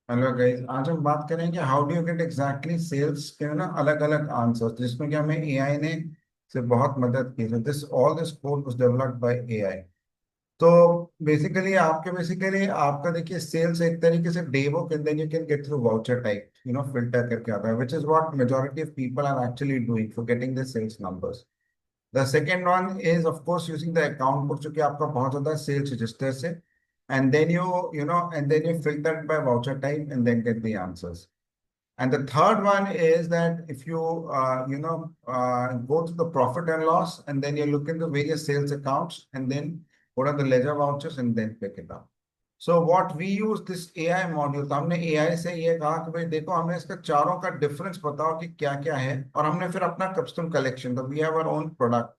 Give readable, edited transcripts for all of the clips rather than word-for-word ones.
Hello guys, आज हम बात करेंगे how do you get exactly sales के ना अलग अलग आंसर्स, जिसमें कि हमें एआई ने से बहुत मदद की है। This all this code was developed by AI. तो बेसिकली आपका देखिए, सेल्स एक तरीके से day book and then you can get through voucher type, filter करके आता है, which is what majority of people are actually doing for getting the sales numbers. The second one is of course using the account book, जो कि आपका बहुत ज्यादा sales register से, and then you filter it by voucher type and then get the answers. And the third one is that if you go to the profit and loss, and then you look into various sales accounts and then go to the ledger vouchers and then pick it up. So what we use this AI module, तो हमने AI से ये कहा कि भाई देखो, हमें इसका चारों का डिफरेंस बताओ कि क्या क्या है, और हमने फिर अपना कस्टम कलेक्शन, तो we have our own product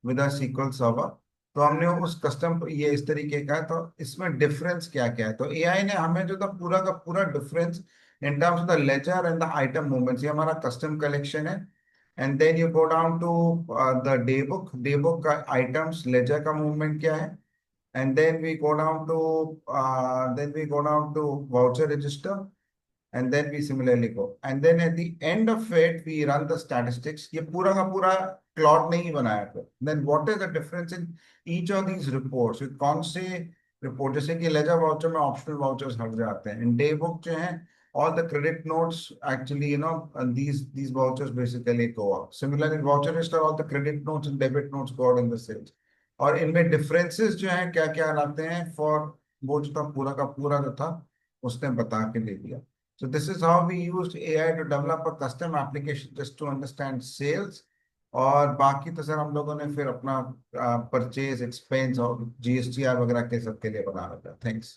with a SQL server. तो हमने उस कस्टम ये इस तरीके का है, तो इसमें डिफरेंस क्या क्या है, तो एआई ने हमें जो था पूरा का पूरा difference in terms of the ledger and the item movements, ये हमारा custom collection है। And then you go down to the day book का items ledger का movement क्या है, and then we go down to voucher register, and then we similarly go, and then at the end of it we run the statistics। ये पूरा का पूरा clot नहीं बनाया फिर। then what is the difference in each of these reports, कौन से report, जैसे कि लेजर वाउचर में ऑप्शनल वाउचर्स हट जाते हैं, इन डे बुक जो है all the credit notes actually, and these vouchers basically go up। Similarly in voucher register, all the credit notes and debit notes go out in the sales। और इनमें differences जो हैं क्या क्या लाते हैं for, वो जो था पूरा का पूरा जो था उसने बता के दे दिया। So this is how we used AI to develop a custom application just to understand sales। और बाकी तो सर हम लोगों ने फिर अपना परचेज एक्सपेंस और जीएसटीआर वगैरह के सब के लिए बना रखा। थैंक्स।